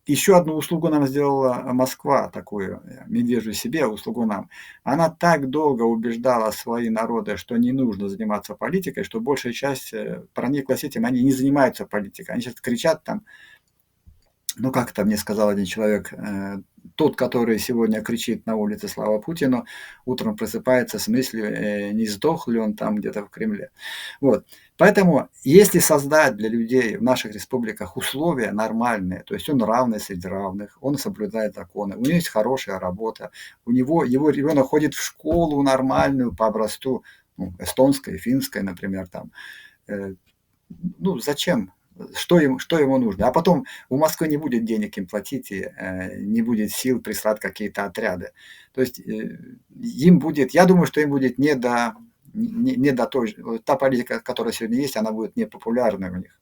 Еще одну услугу нам сделала Москва, такую медвежью себе услугу нам. Она так долго убеждала свои народы, что не нужно заниматься политикой, что большая часть прониклась этим, они не занимаются политикой. Они сейчас кричат там, ну как это мне сказал один человек, тот, который сегодня кричит на улице «Слава Путину», утром просыпается с мыслью, не сдох ли он там где-то в Кремле. Вот. Поэтому, если создать для людей в наших республиках условия нормальные, то есть он равный среди равных, он соблюдает законы, у него есть хорошая работа, у него, его ребенок ходит в школу нормальную по образцу ну, эстонской, финской, например, там, ну зачем? Что ему нужно? А потом у Москвы не будет денег им платить, и не будет сил прислать какие-то отряды. То есть им будет, я думаю, что им будет не до той, та политика, которая сегодня есть, она будет непопулярной у них.